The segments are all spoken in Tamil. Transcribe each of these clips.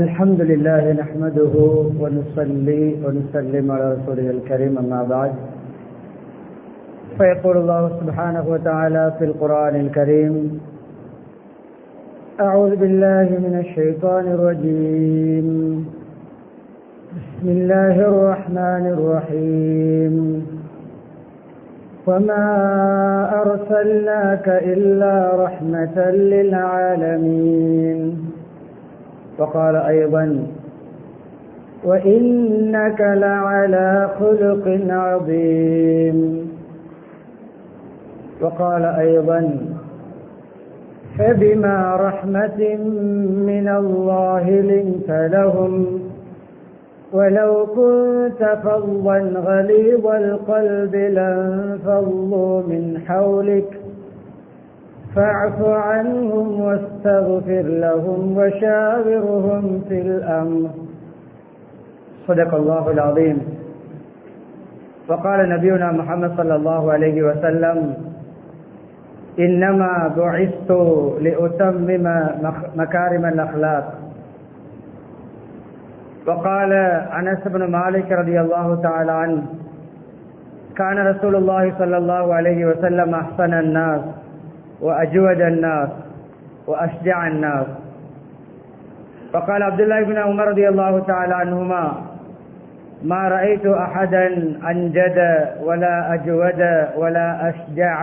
الحمد لله نحمده ونصلي ونسلم على رسوله الكريم أما بعد فيقول الله سبحانه وتعالى في القرآن الكريم أعوذ بالله من الشيطان الرجيم بسم الله الرحمن الرحيم وما أرسلناك إلا رحمة للعالمين وقال أيضا وإنك لعلى خلق عظيم وقال أيضا فبما رحمة من الله لنت لهم ولو كنت فظا غليظ القلب لانفضوا من حولك فاعف عنهم واستغفر لهم وشاورهم في الأمر صدق الله العظيم. وقال نبينا محمد صلى الله عليه وسلم إنما بعثت لأتمم مكارم الأخلاق. وقال أنس بن مالك رضي الله تعالى عنه كان رسول الله صلى الله عليه وسلم أحسن الناس وأجود الناس وأشجع الناس. وقال عبد الله بن عمر رضي الله تعالى عنهما ما رأيت أحدا أنجد ولا أجود ولا أشجع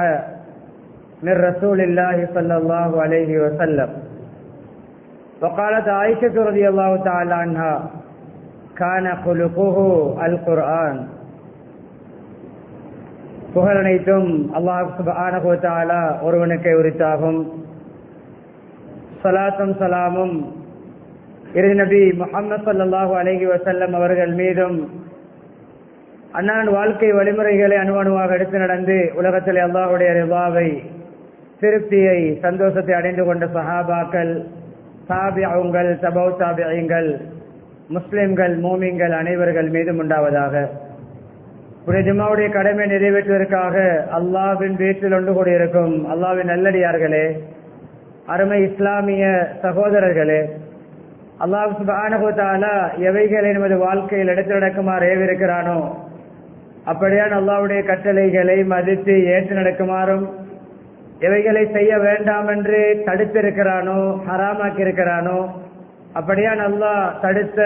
من رسول الله صلى الله عليه وسلم. وقالت عائشة رضي الله تعالى عنها كان خلقه القرآن. புகழனைத்தும் அல்லாஹ் சுப்ஹானஹு வ தஆலா ஒருவனுக்கே உரித்தாகும். ஸலாத்தும் ஸலாமும் இறை நபி முஹம்மது ஸல்லல்லாஹு அலைஹி வஸல்லம் அவர்கள் மீதும் அன்னாரின் வாழ்க்கை வழிமுறைகளை அணுவணுவாக எடுத்து நடந்து உலகத்தில் அல்லாஹ்வுடைய ரிதாவை திருப்தியை சந்தோஷத்தை அடைந்து கொண்ட சஹாபாக்கள், தாபிஊன்கள், தபவு தாபிஈன்கள், முஸ்லிம்கள், மூமின்கள் அனைவர்கள் மீதும் உண்டாவதாக. புனித ஜும்மாவுடைய கடமை நிறைவேற்றுவதற்காக அல்லாஹ்வின் வீட்டில் ஒன்று கூடியிருக்கும் அல்லாஹ்வின் நல்லடியார்களே, அருமை இஸ்லாமிய சகோதரர்களே, அல்லாஹ் சுப்ஹானஹு வ தஆலா எவைகளை நமது வாழ்க்கையில் எடுத்து நடக்குமாறு ஏவிருக்கிறானோ அப்படியான அல்லாஹ்வுடைய கட்டளைகளை மதித்து ஏற்று நடக்குமாறும், எவைகளை செய்ய வேண்டாம் என்று தடுத்திருக்கிறானோ ஹராமாக்கி இருக்கிறானோ அப்படியான அல்லாஹ் தடுத்த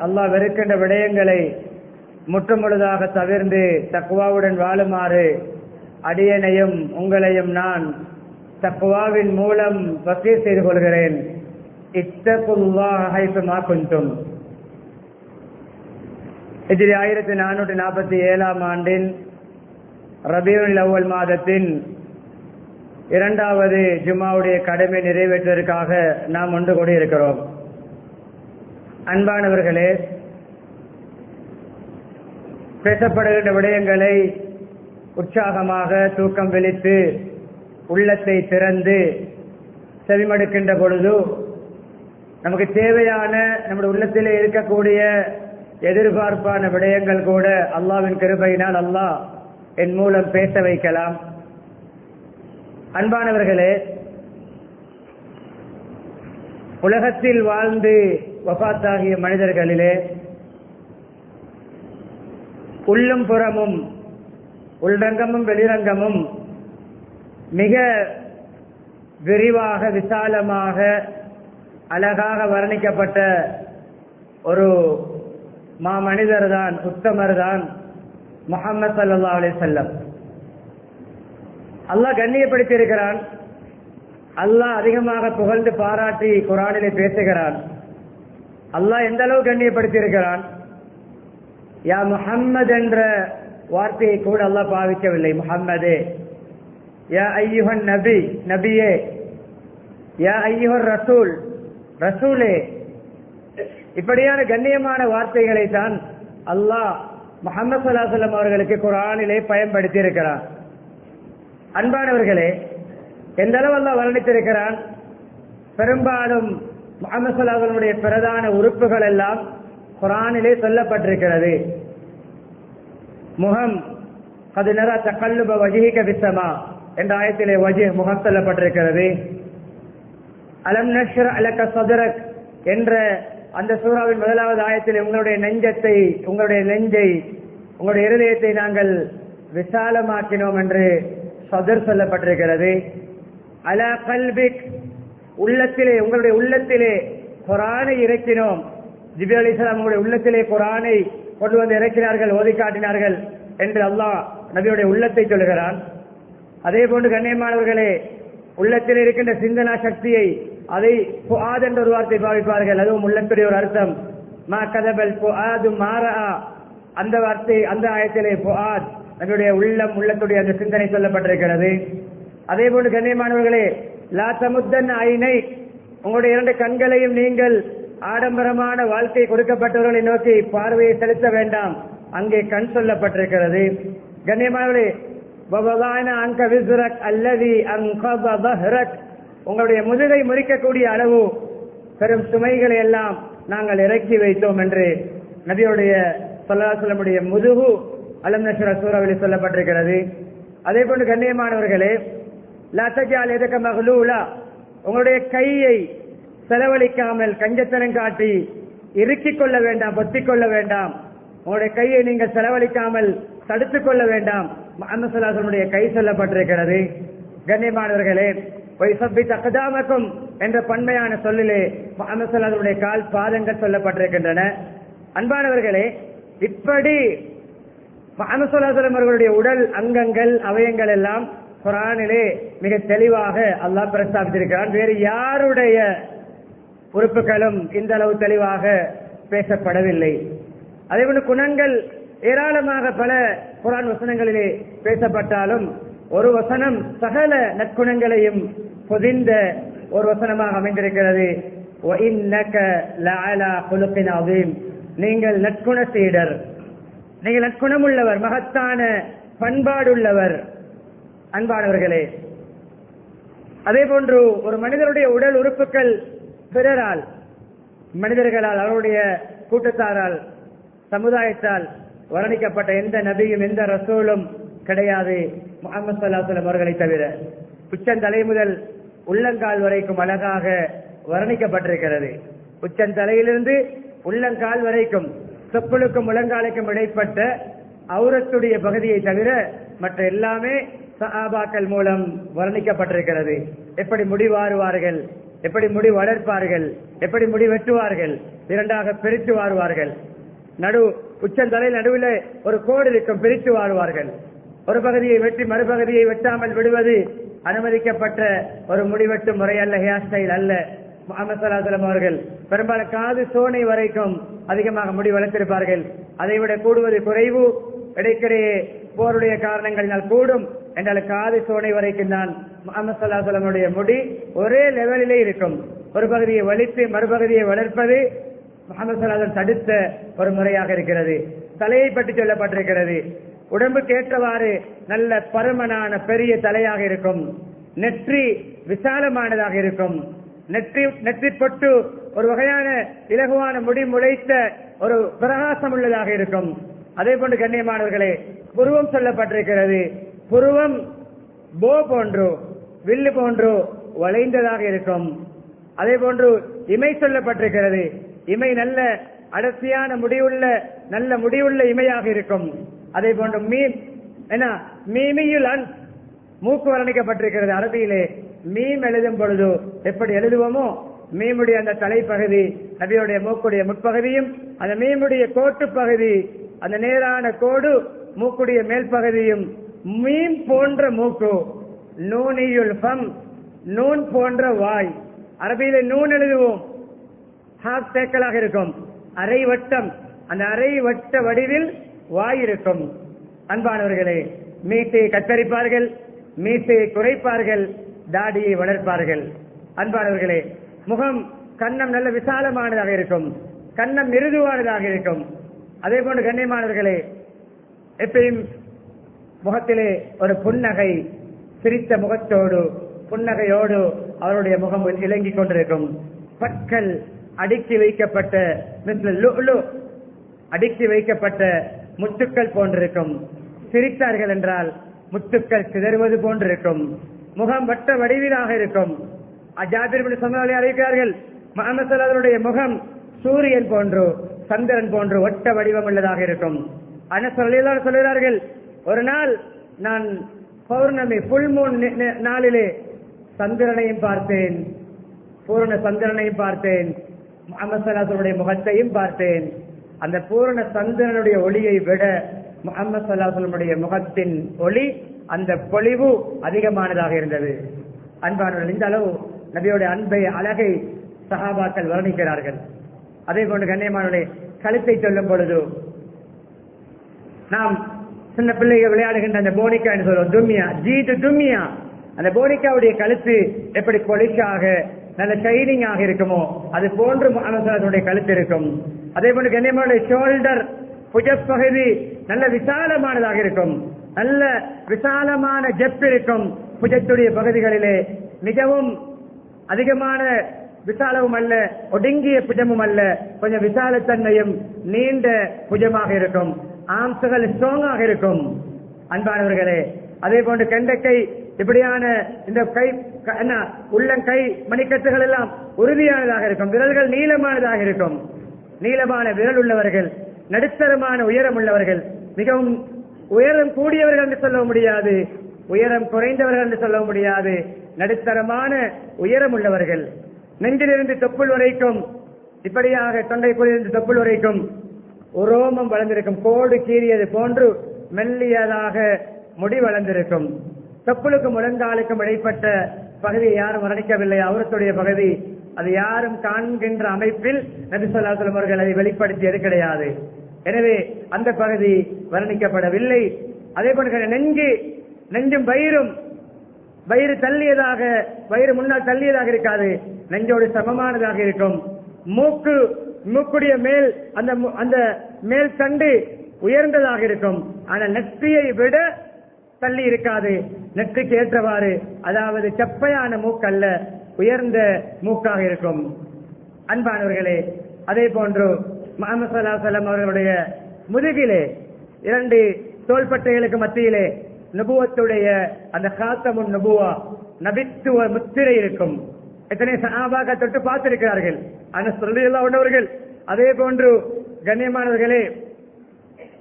அல்லாஹ் வெறுக்கின்ற விடயங்களை முற்றுமுழுதாக தவிர்ந்து தக்வாவுடன் வாழுமாறு அடியனையும் உங்களையும் நான் தக்வாவின் மூலம் வஸீயத் செய்து கொள்கிறேன். இத்தகுல்லாஹ ஹைசுமா குன்தும். ஹிஜ்ரி 1447 ஆண்டின் ரபியுல் அவ்வல் மாதத்தின் 2வது ஜும்மாவுடைய கடமை நிறைவேற்றுவதற்காக நாம் ஒன்று கூடி இருக்கிறோம். அன்பானவர்களே, பேசப்படுகின்ற விடயங்களை உற்சாகமாக தூக்கம் விழித்து உள்ளத்தை திறந்து செவிமடுக்கின்ற பொழுது நமக்கு தேவையான நம்முடைய உள்ளத்திலே இருக்கக்கூடிய எதிர்பார்ப்பான விடயங்கள் கூட அல்லாஹ்வின் கிருபையினால் அல்லாஹ் என் மூலம் பேச வைக்கலாம். அன்பானவர்களே, உலகத்தில் வாழ்ந்து வஃபாத்தாகிய மனிதர்களிலே உள்ளும் புறமும், உள்ரங்கமும் வெளிரங்கமும் மிக விரிவாக விசாலமாக அழகாக வர்ணிக்கப்பட்ட ஒரு மாமனிதர் தான், உத்தமர் தான் முஹம்மது ஸல்லல்லாஹு அலைஹி வஸல்லம். அல்லாஹ் கண்ணியப்படுத்தி இருக்கிறான். அல்லாஹ் அதிகமாக புகழ்ந்து பாராட்டி குர்ஆனிலே பேசுகிறான். அல்லாஹ் எந்த அளவு கண்ணியப்படுத்தி இருக்கிறான், யா முஹம்மது என்ற வார்த்தையை கூட அல்லாஹ் பாவிக்கவில்லை. முஹம்மதே, யா ஐயுஹன் நபி, நபியே, யா ஐயுஹர் ரசூல், ரசூலே, இப்படியான கண்ணியமான வார்த்தைகளை தான் அல்லாஹ் முஹம்மது ஸல்லல்லாஹு அலைஹி வஸல்லம் அவர்களுக்கு குர்ஆனிலே பயன்படுத்தி இருக்கிறான். அன்பானவர்களே, எந்த அளவு அல்லாஹ் வர்ணித்திருக்கிறான். பெரும்பாலும் முஹம்மது ஸல்லல்லாஹு அலைஹி வஸல்லம் பிரதான உறுப்புகள் எல்லாம் குர்ஆனிலே சொல்லப்பட்டிருக்கிறது. முகம், கது நரா தகல்லுப வஜ்ஹிக பிஸ்ஸமா என்ற ஆயத்திலே வஜ்ஹ் முகம் சொல்லப்பட்டிருக்கிறது. அலம் நஷ்ரஹ் லக ஸத்ரக் என்ற அந்த சூறாவின் முதலாவது ஆயத்தில் உங்களுடைய நெஞ்சை உங்களுடைய இருதயத்தை நாங்கள் விசாலமாக்கினோம் என்று சதர் சொல்லப்பட்டிருக்கிறது. அலா கல்பிக், உள்ளத்திலே, உங்களுடைய உள்ளத்திலே குர்ஆனை இறக்கினோம். ஜிப்ரீல் அலைஹிஸ்ஸலாம் உங்களுடைய உள்ளத்திலே குர்ஆனை கொண்டு வந்து இறக்கினார்கள், ஓதி காட்டினார்கள் என்று அல்லாஹ் நபியுடைய உள்ளத்தை சொல்கிறான். அதே போன்று கண்ணியமானவர்களே, உள்ளத்தில் இருக்கின்ற சிந்தனா சக்தியை, அதை ஃபுஆத் என்ற ஒரு வார்த்தை பாவிப்பார்கள், அதுவும் உள்ளத்துடைய ஒரு அர்த்தம். மா கதபல் ஃபுஆது மா ரஆ, அந்த வார்த்தை, அந்த ஆயத்திலே ஃபுஆத் நபியுடைய உள்ளம், உள்ளத்துடைய அந்த சிந்தனை சொல்லப்பட்டிருக்கிறது. அதே போன்று கண்ணியமானவர்களே, லா தமுத்தன் ஐனை, உங்களுடைய இரண்டு கண்களையும் நீங்கள் ஆடம்பரமான வாழ்க்கை கொடுக்கப்பட்டவர்களை நோக்கி பார்வையை செலுத்த வேண்டாம், அங்கே கண் சொல்லப்பட்டிருக்கிறது. கண்ணியமானவர்களே, அங்க விஸ்ரக் அல்லதி அன்கத தஹ்ரக், உங்களுடைய முதுகை முறிக்கக்கூடிய அளவு பெரும் சுமைகளை எல்லாம் நாங்கள் இறக்கி வைத்தோம் என்று நபியுடைய ஸல்லல்லாஹு அலைஹி வஸல்லம் முதுகு அலம் நஷ்ரா சூராவில் சொல்லப்பட்டிருக்கிறது. அதே போன்று கண்ணியமானவர்களே, லா தஜால் யதக மக்லூலா, உங்களுடைய கையை செலவழிக்காமல் கஞ்சத்தனம் காட்டி இறுக்கிக் கொள்ள வேண்டாம், பொத்திக் கொள்ள வேண்டாம். உங்களுடைய கையை நீங்கள் செலவழிக்காமல் தடுத்துக் கொள்ள வேண்டாம். முஹம்மது ஸல்லல்லாஹு அலைஹி வஸல்லம் கை சொல்லப்பட்டிருக்கிறது. கண்ணியமானவர்களே, வைஸபித் அக்தாமக்கும் என்ற பன்மையான சொல்லிலே முஹம்மது ஸல்லல்லாஹு அலைஹி வஸல்லம் கால் பாதங்கள் சொல்லப்பட்டிருக்கின்றன. அன்பானவர்களே, இப்படி முஹம்மது ஸல்லல்லாஹு அலைஹி வஸல்லம் அவர்களுடைய உடல் அங்கங்கள், அவயங்கள் எல்லாம் குர்ஆனிலே மிக தெளிவாக அல்லாஹ் பிரஸ்தாபித்திருக்கிறான். வேறு யாருடைய உறுப்புகளும் இந்த அளவு தெளிவாக பேசப்படவில்லை. அதேபோல குணங்கள் ஏராளமாக பல குர்ஆன் வசனங்களிலே பேசப்பட்டாலும் ஒரு வசனம் சகல நற்குணங்களையும் பொதிந்த ஒரு வசனமாக அமைந்திருக்கிறது. وَإِنَّكَ لَعَلَى خُلُقٍ عَظِيمٍ, நீங்கள் நற்குண சீடர், நீங்கள் நற்குணம் உள்ளவர், மகத்தான பண்பாடுள்ளவர். அன்பானவர்களே, அதே போன்று ஒரு மனிதனுடைய உடல் உறுப்புகள் பிறரால், மனிதர்களால், அவருடைய கூட்டத்தாரால், சமுதாயத்தால் வர்ணிக்கப்பட்ட எந்த நபியும் எந்த ரசூலும் கிடையாது முஹம்மது ஸல்லல்லாஹு அலைஹி வஸல்லம் அவர்களை தவிர. உச்சந்தலை முதல் உள்ளங்கால் வரைக்கும் அழகாக வர்ணிக்கப்பட்டிருக்கிறது. உச்சந்தலையிலிருந்து உள்ளங்கால் வரைக்கும், தொப்புளுக்கும் முழங்காலுக்கும் இடைப்பட்ட அவுரத்துடைய பகுதியை தவிர மற்ற எல்லாமே சஹாபாக்கள் மூலம் வர்ணிக்கப்பட்டிருக்கிறது. எப்படி முடி வாருவார்கள், எப்படி முடி வளர்ப்பார்கள், எப்படி முடி வெட்டுவார்கள், இரண்டாக பிரித்து வாருவார்கள். உச்சந்தலை நடுவில் ஒரு கோடு இருக்கும், பிரித்து வாருவார்கள். ஒரு பகுதியை வெட்டி மறுபகுதியை வெட்டாமல் விடுவது அனுமதிக்கப்பட்ட ஒரு முடிவெட்டு முறை அல்ல, ஹேர் ஸ்டைல் அல்ல. முஹம்மது ஸல்லல்லாஹு அலைஹி வஸல்லம் அவர்கள் பெரும்பாலும் காது சோனை வரைக்கும் அதிகமாக முடி வளர்த்திருப்பார்கள். அதைவிட கூடுவது குறைவு, இடைக்கிடையே போருடைய காரணங்களினால் கூடும் என்றால் காது சோனை வரைக்கும் தான் முஹம்மது ஸல்லல்லாஹு அலைஹி வஸல்லம் முடி ஒரே லெவலிலே இருக்கும். ஒரு பகுதியை வலித்து மறுபகுதியை வளர்ப்பது முஹம்மது ஸல்லல்லாஹு அலைஹி வஸல்லம் தடுத்த ஒரு முறையாக இருக்கிறது. தலையை பற்றி சொல்லப்பட்டிருக்கிறது. உடம்புக்கு ஏற்றவாறு நல்ல பருமனான பெரிய தலையாக இருக்கும், நெற்றி விசாலமானதாக இருக்கும், நெற்றி பொட்டு ஒரு வகையான இலகுவான முடி முளைத்த ஒரு பிரகாசம் உள்ளதாக இருக்கும். அதே போன்று கண்ணியமானவர்களே, புருவம் சொல்லப்பட்டிருக்கிறது. புருவம் போ போன்று, வில்லு போன்று வளைந்ததாக இருக்கும். அதே போன்று இமை சொல்லப்பட்டிருக்கிறது. இமை நல்ல அடர்த்தியான முடிவுள்ள, நல்ல முடிவுள்ள இமையாக இருக்கும். அதே போன்று மீமியுல் அன்ஸ், மூக்கு வர்ணிக்கப்பட்டிருக்கிறது. அரபியிலே மீம் எழுதும் பொழுது எப்படி எழுதுவோமோ, மீமுடைய அந்த தலைப்பகுதி நபியுடைய மூக்குடைய முற்பகுதியும், அந்த மீமுடைய கோட்டு பகுதி, அந்த நேரான கோடு மூக்குடைய மேல் பகுதியும் மீம் போன்ற மூக்கு. நூனியுல் ஃபம், நூன் போன்ற வாய். அரபியிலே நூன் எழுதுவோம், ஹாஃப் சேக்கலாக இருக்கும், அரை வட்டம். அந்த அரை வட்ட வடிவில் வாய் இருக்கும். அன்பானவர்களே, மீசையை கத்தரிப்பார்கள், மீசையை குறைப்பார்கள், தாடியை வளர்ப்பார்கள். அன்பானவர்களே, முகம் கன்னம் நல்ல விசாலமானதாக இருக்கும், கன்னம் மிருதுவானதாக இருக்கும். அதே போன்று கண்ணியமானவர்களே, எப்பயும் முகத்திலே ஒரு புன்னகை, சிரித்த முகத்தோடு புன்னகையோடு அவருடைய முகம் இலங்கிக் கொண்டிருக்கும். பற்கள் அடுக்கி வைக்கப்பட்ட அடுக்கி வைக்கப்பட்ட முத்துக்கள் போன்றிருக்கும். சிரித்தார்கள் என்றால் முத்துக்கள் சிதறுவது போன்றிருக்கும். முகம் வட்ட வடிவிலாக இருக்கும். ஜாபிர் இப்னு சம்ரா அறிவிக்கிறார்கள், முஹம்மது ஸல்லல்லாஹு அலைஹி வஸல்லம் முகம் சூரியன் போன்று சந்திரன் போன்று ஒட்ட வடிவம் உள்ளதாக இருக்கும். சொல்கிறார்கள், ஒரு நாள் நான் பௌர்ணமி புல் மூன் நாளிலே சந்திரனையும் பார்த்தேன், பூரண சந்திரனையும் பார்த்தேன், முஹம்மது ஸல்லல்லாஹு அலைஹி வஸல்லம் முகத்தையும் பார்த்தேன். அந்த பூரண சந்திரனுடைய ஒளியை விட முஹம்மது ஸல்லல்லாஹு அலைஹி வஸல்லம் முகத்தின் ஒளி, அந்த பொலிவு அதிகமானதாக இருந்தது. அன்பானவர்கள், இந்த அளவு நபியோட அன்பை அழகை சஹாபாக்கள் வர்ணிக்கிறார்கள். அதே போன்று கண்ணியமானவர்களே, கழுத்தை சொல்லும் பொழுது நாம் சின்ன பிள்ளைகள் விளையாடுகின்ற அந்த போனிக்கா என்று சொல்லுவோம், தும்மியா, ஜீது தும்மியா. அந்த போனிக்காவுடைய கழுத்து எப்படி பொலிஷாக நல்ல ஷைனிங் ஆக இருக்குமோ அது போன்று முஹம்மது கழுத்து இருக்கும். அதே போன்று கண்ணியமான ஷோல்டர், புஜப்பகுதி நல்ல விசாலமானதாக இருக்கும், நல்ல விசாலமான ஜெப் இருக்கும். புஜத்துடைய பகுதிகளிலே மிகவும் அதிகமான விசாலமும் அல்ல, ஒடுங்கிய புஜமும் அல்ல, கொஞ்சம் விசாலத்தன்மையும் நீண்ட புஜமாக இருக்கும். ஆம்சுகள் ஸ்ட்ராங்காக இருக்கும். அன்பானவர்களே, அதே போன்று கெண்டக்கை இப்படியான இந்த கை உள்ளங்கை மணிக்கட்டுகள் எல்லாம் உறுதியானதாக இருக்கும். விரல்கள் நீளமானதாக இருக்கும். நீளமான விரல் உள்ளவர்கள், நடுத்தரமான உயரம் உள்ளவர்கள், மிகவும் உயரம் கூடியவர்கள் என்று சொல்ல முடியாது, உயரம் குறைந்தவர்கள் என்று சொல்ல முடியாது, நடுத்தரமான உயரம் உள்ளவர்கள். நெஞ்சிலிருந்து தொப்புள் வரைக்கும், இப்படியாக தொண்டைக்குழியிலிருந்து தொப்புள் வரைக்கும் உரோமம் வளர்ந்திருக்கும். கோடு கீறியது போன்று மெல்லியதாக முடி வளர்ந்திருக்கும். தொப்புளுக்கும் முழங்காலுக்கும் இடைப்பட்ட பகுதியை யாரும் வர்ணிக்கவில்லை, அவருடைய பகுதி. அது யாரும் காண்கின்ற அமைப்பில் நபி ஸல்லல்லாஹு அலைஹி வஸல்லம் அவர்கள் அதை வெளிப்படுத்தியது கிடையாது. எனவே அந்த பகுதி வர்ணிக்கப்படவில்லை. அதே போன்ற நெஞ்சும் வயிறு தள்ளியதாக, வயிறு முன்னால் தள்ளியதாக இருக்காது, நெஞ்சோடு சமமானதாக இருக்கும். மூக்குடைய மேல் அந்த மேல் தண்டு உயர்ந்ததாக இருக்கும். ஆனால் நெற்றியை விட தள்ளி இருக்காது, நெற்றிக்கு ஏற்றவாறு, அதாவது செப்பையான மூக்கல்ல, உயர்ந்த மூக்காக இருக்கும். அன்பானவர்களே, அதே போன்று முஹம்மது ஸல்லல்லாஹு அலைஹி வஸல்லம் அவர்களுடைய முதுகிலே 2 தோள்பட்டைகளுக்கு மத்தியிலே நபுவத்துடைய அந்த காத்தமுன் நபுவா, நபித்துவ முத்திரை இருக்கும். எத்தனை சஹாபாக்கள் தொட்டு பார்த்திருக்கிறார்கள். அனஸ் ரலியல்லாஹு அன்ஹு அவர்கள், அதே போன்று கண்ணியமானவர்களே,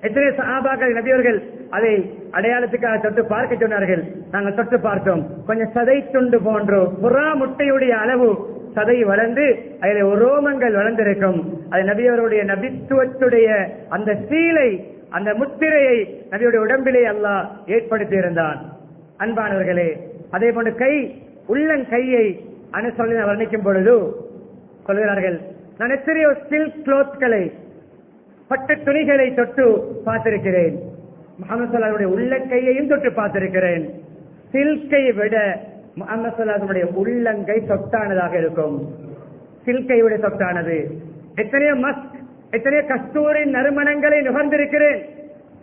எத்தனை சஹாபாக்கள் நபியவர்கள் அதை அடையாளத்துக்காக தொட்டு பார்க்க சொன்னார்கள். நாங்கள் தொட்டு பார்த்தோம். கொஞ்சம் சதை துண்டு போன்று புறா முட்டையுடைய அளவு சதை வளர்ந்து அதில் உரோமங்கள் வளர்ந்திருக்கும். அது நபியவருடைய நபித்துவத்துடைய அந்த சீலை, அந்த முத்திரையை நபியுடைய உடம்பிலே அல்லாஹ் ஏற்படுத்தி இருந்தான். அன்பானவர்களே, அதே போன்று உள்ளங்கையை அனுசொல்ல வர்ணிக்கும் பொழுது சொல்கிறார்கள், நான் எத்தனையோ சில்க் கிளாத்களை, பட்டு துணிகளை தொட்டு பார்த்திருக்கிறேன். முஹம்மது ஸல்லல்லாஹு அலைஹி வஸல்லம் உள்ளங்கையையும் தொட்டு பார்த்திருக்கிறேன். சில்கை விட முஹம்மது ஸல்லல்லாஹு அலைஹி வஸல்லம் உள்ளங்கை சொட்டானதாக இருக்கும். சில்கை விட சொட்டானது. எத்தனையோ எத்தனையோ கஸ்தூரி நறுமணங்களை நுகர்ந்திருக்கிறேன்.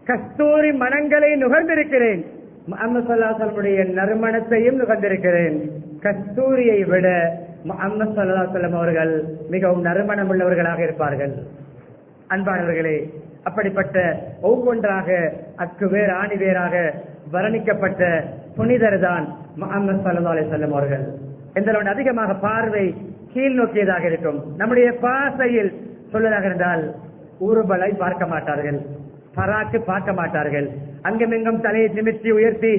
கஸ்தூரி மணங்களை நுகர்ந்திருக்கிறேன். முஹம்மது ஸல்லல்லாஹு அலைஹி வஸல்லம் நறுமணத்தையும் நுகர்ந்திருக்கிறேன். கஸ்தூரியை விட முஹம்மது ஸல்லல்லாஹு அலைஹி வஸல்லம் அவர்கள் மிகவும் நறுமணம் உள்ளவர்களாக இருப்பார்கள். அன்பானவர்களே, அப்படிப்பட்ட ஒவ்வொன்றாக அக்கு வேறு ஆணி வேறாக வர்ணிக்கப்பட்ட புனிதர் தான் முஹம்மது ஸல்லல்லாஹு அலைஹி வஸல்லம் அவர்கள். எந்த அதிகமாக பார்வை கீழ் நோக்கியதாக இருக்கும். நம்முடைய பாசையில் சொல்வதாக இருந்தால் ஊர்வலை பார்க்க மாட்டார்கள், பராக்கு பார்க்க மாட்டார்கள். அங்குமெங்கும் தலையை நிமித்தி உயர்த்தி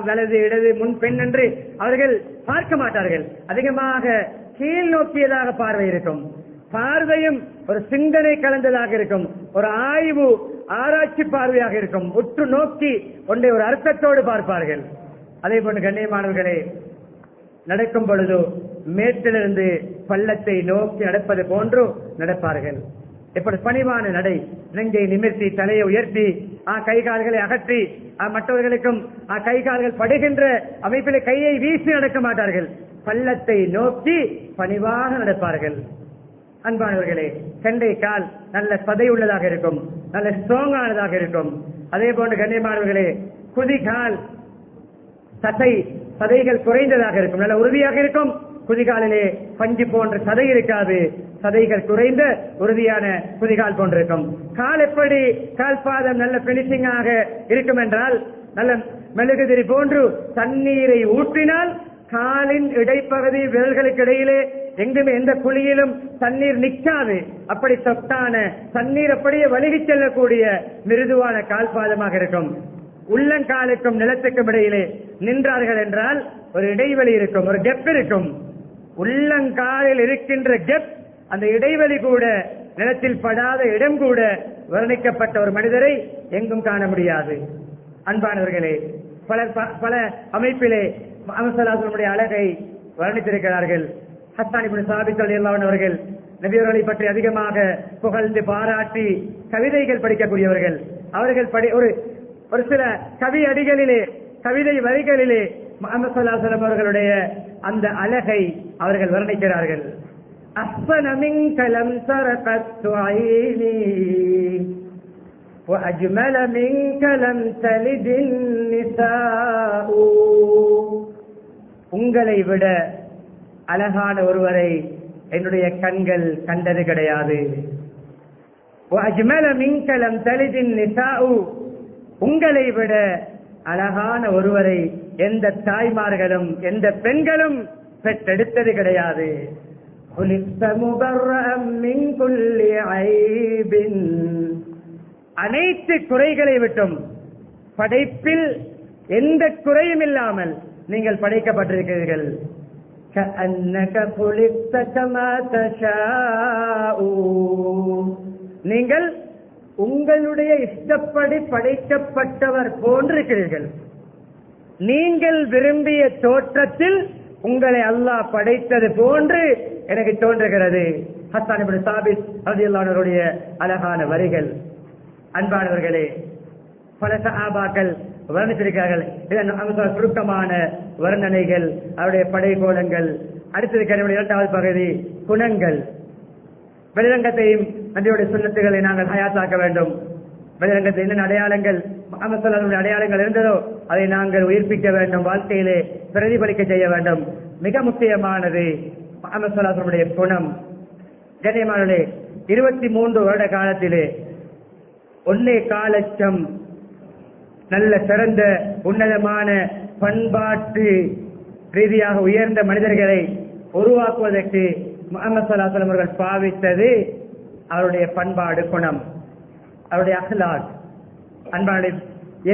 வலது இடது முன் பெண் என்று அவர்கள் பார்க்க மாட்டார்கள். அதிகமாக கீழ் நோக்கியதாக பார்வை இருக்கும். பார்வையும் ஒரு சிந்தனை கலந்ததாக இருக்கும், ஒரு ஆராய்ச்சி பார்வையாக இருக்கும். உற்று நோக்கி ஒன்றை ஒரு அர்த்தத்தோடு பார்ப்பார்கள். அதே போன்று கண்ணியமானவர்களே, நடக்கும் பொழுது மேட்டிலிருந்து பள்ளத்தை நோக்கி நடப்பது போன்று நடப்பார்கள். எப்படி பணிவான நடை, நெஞ்சை நிமிர்த்தி தலையை உயர்த்தி கை கால்களை அகற்றி மற்றவர்களுக்கும் கை கால்கள் படுகின்ற அமைப்பிலே கையை வீசி நடக்க மாட்டார்கள். பள்ளத்தை நோக்கி பணிவாக நடப்பார்கள். அன்பானவர்களே, கண்டை கால் நல்ல சதை உள்ளதாக இருக்கும், நல்ல ஸ்ட்ராங்கானதாக இருக்கும். அதே போன்று கண்ணியமானவர்களே, குதிகால் சதைகள் குறைந்ததாக இருக்கும், நல்ல உறுதியாக இருக்கும். குதிகாலிலே பஞ்சு போன்ற சதை இருக்காது, சதைகள் குறைந்த உறுதியான குதிகால் போன்றிருக்கும். கால் எப்படி கால் பாதம் நல்ல பினிஷிங்காக இருக்கும் என்றால், நல்ல மெழுகுதிரி போன்று தண்ணீரை ஊற்றினால் காலின் இடைப்பகுதி விரல்களுக்கு இடையிலே எங்குமே எந்த குழியிலும் தண்ணீர் நிற்காது. அப்படி சொத்தான தண்ணீர் அப்படியே வலிகி செல்லக்கூடிய மிருதுவான கால்பாதமாக இருக்கும். உள்ளங்காலுக்கும் நிலத்துக்கும் இடையிலே நின்றார்கள் என்றால் ஒரு இடைவெளி இருக்கும், ஒரு கெப் இருக்கும். உள்ளங்காலில் இருக்கின்ற கெப், அந்த இடைவெளி கூட, நிலத்தில் படாத இடம் கூட வர்ணிக்கப்பட்ட ஒரு மனிதரை எங்கும் காண முடியாது. அன்பானவர்களே, பல அமைப்பிலே முஹம்மது அழகை வர்ணித்திருக்கிறார்கள். ஹஸ்ஸான் இப்னு சாபித் ரலியல்லாஹு அன்ஹு அவர்கள் நபி அவர்களை பற்றி அதிகமாக புகழ்ந்து பாராட்டி கவிதைகள் படிக்கக்கூடியவர்கள். அவர்கள் ஒரு சில கவி அடிகளிலே, கவிதை வரிகளிலே முஹம்மது ஸல்லல்லாஹு அலைஹி வஸல்லம் அவர்களுடைய அந்த அழகை அவர்கள் வர்ணிக்கிறார்கள். அஹ்ஸன மின்க லம் தரகத் ஐனி وأجمل منك لم تلد النساء. உங்களை விட அழகான ஒருவரை என்னுடைய கண்கள் கண்டது கிடையாது. وأجمل منك لم تلد النساء. உங்களை விட அழகான ஒருவரை எந்த தாய்மார்களும் எந்த பெண்களும் பெற்றெடுத்தது கிடையாது. خلقت مبرأ من كل عيب. அனைத்து குறைகளை விட்டும், படைப்பில் எந்த குறையும் இல்லாமல் நீங்கள் படைக்கப்பட்டிருக்கிறீர்கள். நீங்கள் உங்களுடைய இஷ்டப்படி படைக்கப்பட்டவர் போன்றிருக்கிறீர்கள். நீங்கள் விரும்பிய தோற்றத்தில் உங்களை அல்லாஹ் படைத்தது போன்று எனக்கு தோன்றுகிறது. ஹஸ்ஸான் இப்னு சாபித் ரலியல்லாஹு அன்ஹு அவருடைய அழகான வரிகள். அன்பானவர்களே, பல சஹாபாக்கள் வர்ணித்திருக்கிறார்கள். இதன் சுருக்கமான வர்ணனைகள், அவருடைய படைகோலங்கள். அடுத்திருக்கிற இரண்டாவது பகுதி குணங்கள். வெளிரங்கத்தையும் நபியுடைய சுன்னத்துகளை நாங்கள் ஹயாத்தாக்க வேண்டும். வெளிரங்கத்தில் என்னென்ன அடையாளங்கள் முஹம்மது ஸல்லல்லாஹு அலைஹி வஸல்லம் அடையாளங்கள் இருந்ததோ அதை நாங்கள் உயிர்ப்பிக்க வேண்டும், வாழ்க்கையிலே பிரதிபலிக்க செய்ய வேண்டும். மிக முக்கியமானது முஹம்மது ஸல்லல்லாஹு அலைஹி வஸல்லம் குணம். கண்ணியமானவர்களே, 23 வருட காலத்திலே 1.25 லட்சம் நல்ல சிறந்த உன்னதமான பண்பாட்டு ரீதியாக உயர்ந்த மனிதர்களை உருவாக்குவதற்கு முஹம்மது ஸல்லல்லாஹு அலைஹி வஸல்லம் அவர்கள் பாவித்தது அவருடைய பண்பாடு, குணம், அவருடைய அஹ்லாக். அன்பான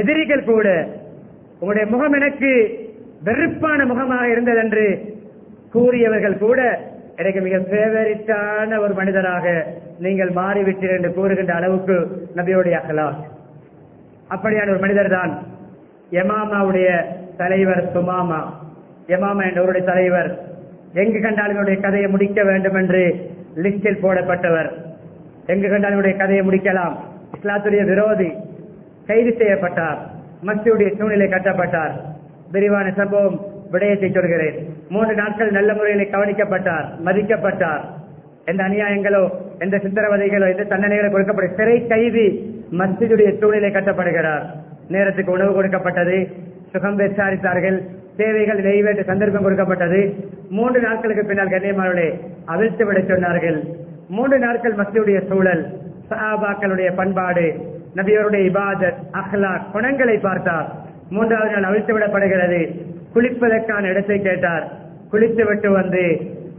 எதிரிகள் கூட உங்களுடைய முகம் எனக்கு வெறுப்பான முகமாக இருந்தது என்று கூறியவர்கள் கூட எனக்கு மிக ஃபேவரிட்டான ஒரு மனிதராக நீங்கள் மாறிவிட்டீர்கள் என்று கூறுகின்ற அளவுக்கு நபியுடைய அஹ்லாக். அப்படியான ஒரு மனிதர் தான் யமாமாவுடைய தலைவர் சுமாமா. யமாமா என்றவருடைய தலைவர் எங்கு கண்டாலும் என்னுடைய கதையை முடிக்க வேண்டும் என்று லிஸ்டில் போடப்பட்டவர். எங்கு கண்டாலும் என்னுடைய கதையை முடிக்கலாம். இஸ்லாத்துடைய விரோதி, கைது செய்யப்பட்டார். மஸ்ஜிதுடைய சூழ்நிலை கட்டப்பட்டார். விரிவான சம்பவம், விடயத்தை சொல்கிறேன். 3 நாட்கள் நல்ல முறையில் கவனிக்கப்பட்டார், மதிக்கப்பட்டார். எந்த அநியாயங்களோ எந்த சித்திரவதைகளோ எந்த தண்டனைகளோ கொடுக்கப்பட்ட சிறை கைதி மஸ்ஜிதுடைய சூழ்நிலை கட்டப்படுகிறார். நேரத்துக்கு உணவு கொடுக்கப்பட்டது, சுகம் விசாரித்தார்கள், தேவைகள் நிறைவேற்ற சந்தர்ப்பம் கொடுக்கப்பட்டது. 3 நாட்களுக்கு பின்னால் கண்ணியமானவர்களே அவிழ்த்து விட சொன்னார்கள். 3 நாட்கள் மஸ்ஜிதுடைய சூழல், சஹாபாக்களுடைய பண்பாடு, நபியருடைய இபாதத், அஹ்லாக், குணங்களை பார்த்தார். 3வது நாள் அவிழ்த்து விடப்படுகிறது. குளிப்பதற்கான இடத்தை கேட்டார். குளித்து விட்டு வந்து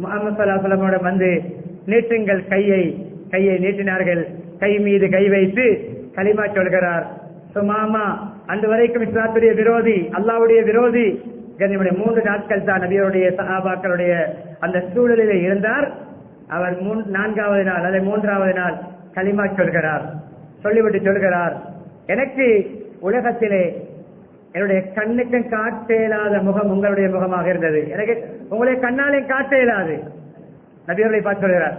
முஹம்மது ஸல்லல்லாஹு அலைஹி வஸல்லம் வந்து நீட்டுங்கள் கையை நீட்டினார்கள். கை மீது கை வைத்து கலிமா சொல்கிறார். சுமாமா அன்று வரைக்கும் இஸ்லாத்துடைய விரோதி, அல்லாஹ்வுடைய விரோதி. கண்ணியமுடைய 3 நாட்கள் தான் நபியருடைய சஹாபாக்களுடைய அந்த சூழலிலே இருந்தார். அவர் 4வது நாள் அல்லது 3வது நாள் கலிமா சொல்கிறார். சொல்லிவிட்டு சொல்கிறார், எனக்கு உலகத்திலே என்னுடைய கண்ணுக்கு காட்ட இயலாத முகம் உங்களுடைய முகமாக இருந்தது. எனக்கு உங்களுடைய கண்ணாலே காட்ட இயலாது. நபியர்களை பார்த்து சொல்கிறார்,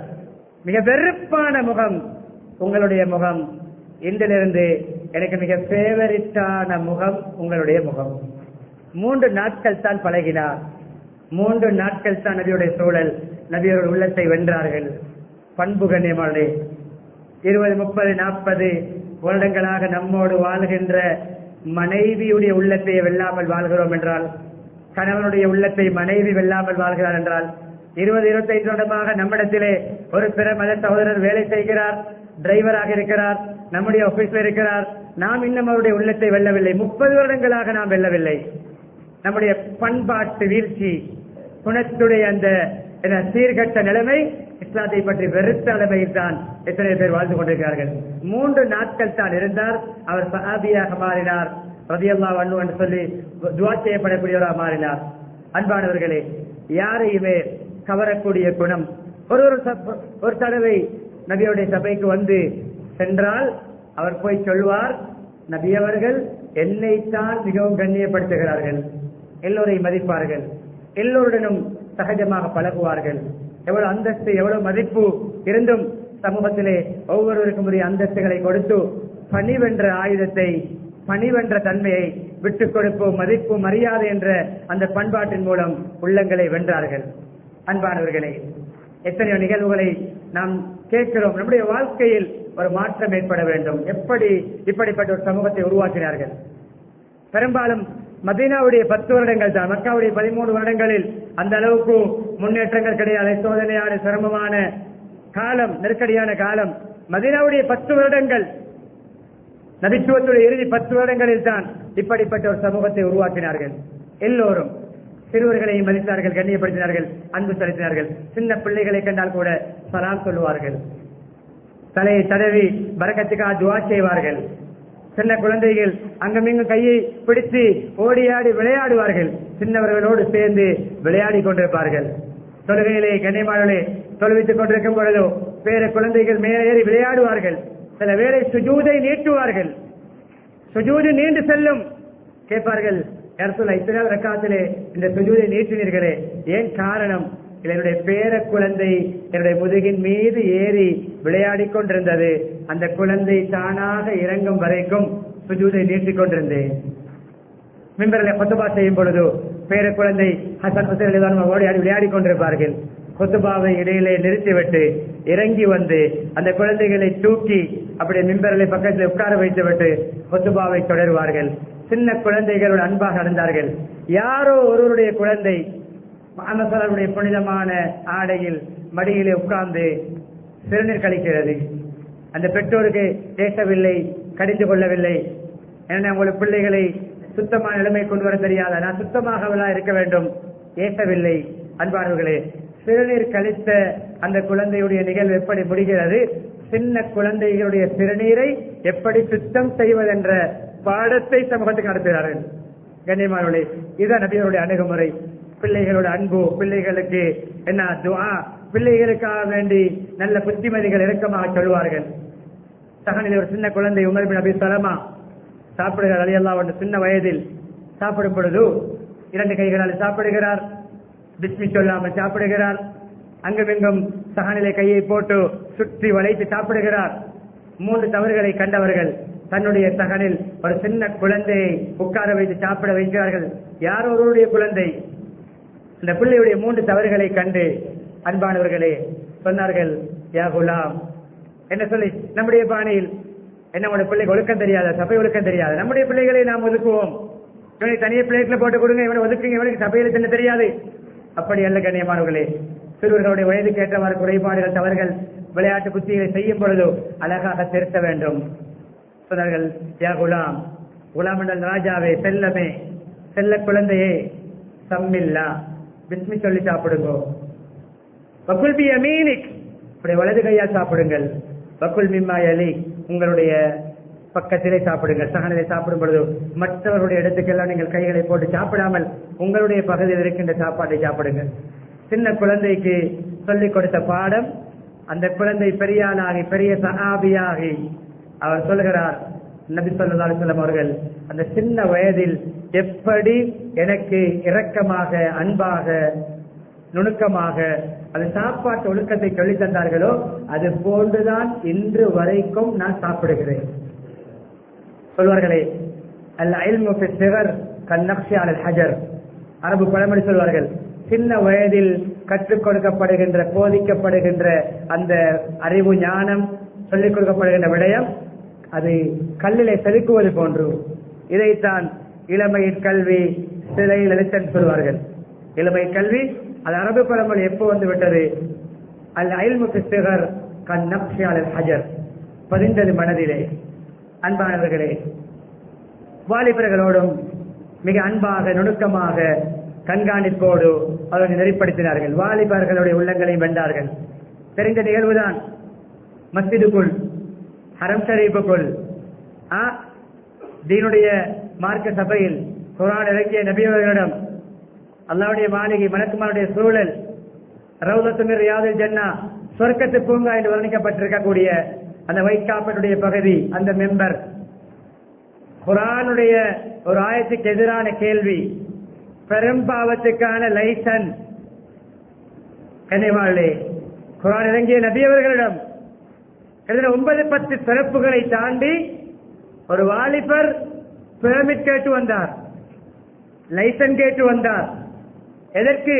மிக வெறுப்பான முகம் உங்களுடைய முகம். இன்றிலிருந்து எனக்கு மிக ஃபேவரிட்டான முகம் உங்களுடைய முகம். 3 நாட்கள் தான் பழகினார். 3 நாட்கள் தான் நபியுடைய சூழல். நபியர்கள் உள்ளத்தை வென்றார்கள். பண்பு கண்ணியமானே, 20, 30, 40 வருடங்களாக நம்மோடு வாழ்கின்ற மனைவியுடைய உள்ளத்தை வெல்லாமல் வாழ்கிறோம் என்றால், கணவனுடைய உள்ளத்தை மனைவி வெல்லாமல் வாழ்கிறார் என்றால், 20, 25 வருடமாக நம்மிடத்திலே ஒரு பிற மத சகோதரர் வேலை செய்கிறார், டிரைவராக இருக்கிறார், நம்முடைய ஆபீஸ்ல இருக்கிறார். நாம் இன்னும் அவருடைய உள்ளத்தை வெல்லவில்லை. 30 வருடங்களாக நாம் வெல்லவில்லை. நம்முடைய பண்பாட்டு வீழ்ச்சி, குணத்துடைய அந்த என சீர்கட்ட நிலைமை, இஸ்லாத்தை பற்றி வெறுத்த நிலைமையில் தான் எத்தனை பேர் வாழ்ந்து கொண்டிருக்கிறார்கள். 3 நாட்கள் தான் இருந்தார், அவர் சஹாபியாக மாறினார், ரலியல்லாஹு அன்ஹு என்று சொல்லி துஆ செய்யப்படக்கூடியவராக மாறினார். அன்பானவர்களே, யாரையுமே கவரக்கூடிய குணம். ஒரு தடவை நபியுடைய சபைக்கு வந்து சென்றால் அவர் போய் சொல்வார், நபி அவர்கள் என்னைத்தான் மிகவும் கண்ணியப்படுத்துகிறார்கள், எல்லோரையும் மதிப்பார்கள், எல்லோருடனும் சகஜமாக பழகுவார்கள். எவ்வளவு அந்தஸ்து எவ்வளவு மதிப்பு இருந்தும் சமூகத்திலே ஒவ்வொருவருக்கும் உரிய அந்தஸ்துகளை கொடுத்து பணிவென்ற ஆயுதத்தை, பணிவென்ற தன்மையை விட்டுக் கொடுப்போம், மதிப்பு மரியாதை என்ற அந்த பண்பாட்டின் மூலம் உள்ளங்களை வென்றார்கள். அன்பானவர்களே, எத்தனையோ நிகழ்வுகளை நாம் கேட்கிறோம். நம்முடைய வாழ்க்கையில் ஒரு மாற்றம் ஏற்பட வேண்டும். இப்படிப்பட்ட ஒரு சமூகத்தை உருவாக்கினார்கள். பெரும்பாலும் மதீனாவுடைய 10 வருடங்கள் தான், மக்காவுடைய 13 வருடங்களில் அந்த அளவுக்கு முன்னேற்றங்கள் கிடையாது. சோதனையான சிரமமான காலம், நெருக்கடியான காலம். மதீனாவுடைய 10 வருடங்கள், நபித்துவத்துடைய இறுதி 10 வருடங்களில் தான் இப்படிப்பட்ட ஒரு சமூகத்தை உருவாக்கினார்கள். எல்லோரும் சிறுவர்களை மதித்தார்கள், கண்ணியப்படுத்தினார்கள், அன்பு செலுத்தினார்கள். சின்ன பிள்ளைகளை கண்டால் கூட சலாம் சொல்லுவார்கள், தலையை தடவி பரக்கத்துக்காக துஆ செய்வார்கள். சின்ன குழந்தைகள் அங்கமிங்கு கையை பிடித்து ஓடியாடி விளையாடுவார்கள், சின்னவர்களோடு சேர்ந்து விளையாடி கொண்டிருப்பார்கள். தொழுகையிலே கண்ணியமானவர்களே, தொழுவித்துக் கொண்டிருக்கும் பொழுதோ பேர குழந்தைகள் மேலே ஏறி விளையாடுவார்கள். சில வேளை சுஜூதை நீட்டுவார்கள், சுஜூது நீண்டு செல்லும். கேட்பார்கள், இத்தனை ரக்காத்திலே இந்த சுஜூதை நீட்டினீர்களே, ஏன் காரணம்? என்னுடைய பேர குழந்தை என்னுடைய முதுகின் மீது ஏறி விளையாடி கொண்டிருந்தது, அந்த குழந்தை தானாக இறங்கும் வரைக்கும் சுஜூதை நீட்டிக் கொண்டிருந்தேன். மிம்பரில் குத்துபா செய்யும் பொழுது பேர குழந்தை ஹசன் ஹுசைன் ஓடியாடி விளையாடி கொண்டிருப்பார்கள். குத்துபாவை இடையிலே நிறுத்திவிட்டு இறங்கி வந்து அந்த குழந்தைகளை தூக்கி அப்படியே மிம்பரிலே பக்கத்தில் உட்கார வைத்துவிட்டு குத்துபாவை தொடருவார்கள். சின்ன குழந்தைகளோடு அன்பாக நடந்தார்கள். யாரோ ஒருவருடைய குழந்தை முஹம்மது புனிதமான ஆடையில் மடியிலே உட்கார்ந்து சிறுநீர் கழிக்கிறது. அந்த பெற்றோருக்கு ஏசவில்லை, கடிந்து கொள்ளவில்லை. ஏன்னா உங்களுக்கு பிள்ளைகளை சுத்தமான நிலைமை கொண்டு வர தெரியாத, நான் சுத்தமாகவெல்லாம் இருக்க வேண்டும், ஏசவில்லை. அன்பானவர்களே, சிறுநீர் கழித்த அந்த குழந்தையுடைய நிகழ்வு எப்படி முடிகிறது? சின்ன குழந்தைகளுடைய சிறுநீரை எப்படி சுத்தம் செய்வதென்ற பாடத்தை சமூகத்துக்கு நடத்துகிறார்கள். கண்ணியமானவர்களே, இதுதான் நபிகளுடைய அணுகுமுறை. பிள்ளைகளோட அன்பு, பிள்ளைகளுக்கு என்ன துஆ, பிள்ளைகளுக்காக வேண்டி நல்ல புத்திமதிகள் இறக்கமாக சொல்வார்கள். சஹனில் ஒரு சின்ன குழந்தை உமர் பின் அபி சலமா சாப்பிடுகிறார், ரலியல்லாஹு அன்ஹு. சின்ன வயதில் சாப்பிடும் பொழுது 2 கைகளால் சாப்பிடுகிறார், பிஸ்மி சொல்லாமல் சாப்பிடுகிறார். அங்குமிங்கும் சஹனிலே கையை போட்டு சுற்றி வளைத்து சாப்பிடுகிறார். 3 தவறுகளை கண்டவர்கள் தன்னுடைய சஹனில் ஒரு சின்ன குழந்தையை உட்கார வைத்து சாப்பிட வைக்கிறார்கள். யார் ஒருவருடைய குழந்தை. இந்த பிள்ளையுடைய 3 தவறுகளை கண்டு அன்பானவர்களே சொன்னார்கள், யா குலாம், என்ன சொல்லி, நம்முடைய பாணியில் என்னுடைய பிள்ளைக்கு ஒழுக்கம் தெரியாத, சபை ஒழுக்கம் தெரியாது, நம்முடைய பிள்ளைகளை நாம் ஒதுக்குவோம், இவனை தனியே பிளேட்ல போட்டு கொடுங்க, இவனை ஒதுக்குங்க, இவனுக்கு சபையில் என்ன தெரியாது. அப்படி அல்ல கண்ணியமானவர்களே. சிறுவர்களுடைய வயதுக்கு ஏற்றவாறு குறைபாடுகள், தவறுகள், விளையாட்டு புத்திகளை செய்யும் பொழுது அழகாக திருத்த வேண்டும். சொன்னார்கள், யா குலாம், குலாம் என்றால் ராஜாவே, செல்லமே, செல்ல குழந்தையே, சம்மில்லா, பிஸ்மி சொல்லி சாப்பிடுங்க. வக்குல் பி யமீனிக், இப்படி வலது கையால் சாப்பிடுங்கள். வக்குல் மிம்மா யலீக், உங்களுடைய பக்கத்திலே சாப்பிடுங்கள். சகனிலே சாப்பிடும் பொழுது மற்றவருடைய இடத்துக்கெல்லாம் நீங்கள் கைகளை போட்டு சாப்பிடாமல் உங்களுடைய பகுதியில் இருக்கின்ற சாப்பாட்டை சாப்பிடுங்கள். சின்ன குழந்தைக்கு சொல்லிக் கொடுத்த பாடம், அந்த குழந்தை பெரியானாகி பெரிய சஹாபியாகி அவர் சொல்கிறார், நபி ஸல்லல்லாஹு அலைஹி வஸல்லம் அவர்கள் அந்த சின்ன வயதில் எப்படி எனக்கு இரக்கமாக, அன்பாக, நுணுக்கமாக அது சாப்பாட்டு ஒழுக்கத்தை சொல்லித் தந்தார்களோ அது போன்றுதான் இன்று வரைக்கும் நான் சாப்பிடுகிறேன். சொல்வார்களே, அல் இல்மு ஃபி ஸிகர் கன்னக்ஷி அலல் ஹஜர். அரபு பழமொழி சொல்வார்கள், சின்ன வயதில் கற்றுக் கொடுக்கப்படுகின்ற, போதிக்கப்படுகின்ற அந்த அறிவு, ஞானம், சொல்லிக் கொடுக்கப்படுகின்ற விடயம் அது கல்லிலே செதுக்குவது போன்று. இதைத்தான் இளமையின் கல்வி சிலையில் எழுத்தன் சொல்வார்கள். இளமை கல்வி அது அரபு பழமொழி எப்போ வந்து விட்டது? அல் இல்மு ஃபி ஸிகர் கன்னக்ஷி அலல் ஹஜர், பதிந்தது மனதிலே. அன்பானவர்களே, வாலிபர்களோடும் மிக அன்பாக, நுணுக்கமாக கண்காணிப்போடு அவர்கள் நெறிப்படுத்தினார்கள். வாலிபர்களுடைய உள்ளங்களை வென்றார்கள். தெரிந்த நிகழ்வுதான். மஸ்ஜிதுக்குள், ஹரம் ஷரீஃபுக்குள், தீனுடைய மார்க்க சபையில் குர்ஆன் இறங்கிய நபி அவர்களிடம் அல்லாஹ்வுடைய மாளிகை, மலக்குமாருடைய சூழல், ரௌதத்து மின் ரியாதில் ஜன்னா, சொர்க்கத்து பூங்கா என்று வர்ணிக்கப்பட்டிருக்கக்கூடிய அந்த வைக்காப்பனுடைய பகுதி, அந்த மெம்பர், குர்ஆனுடைய ஒரு ஆயத்துக்கு எதிரான கேள்வி, பெரும்பாவத்துக்கான லைசன். கனிவாளே, குர்ஆன் இறங்கிய நபி அவர்களிடம் 9-10 சிறப்புகளை தாண்டி ஒரு வாலிபர் பெர்மிட் கேட்டு வந்தார், லைசன் கேட்டு வந்தார். எதற்கு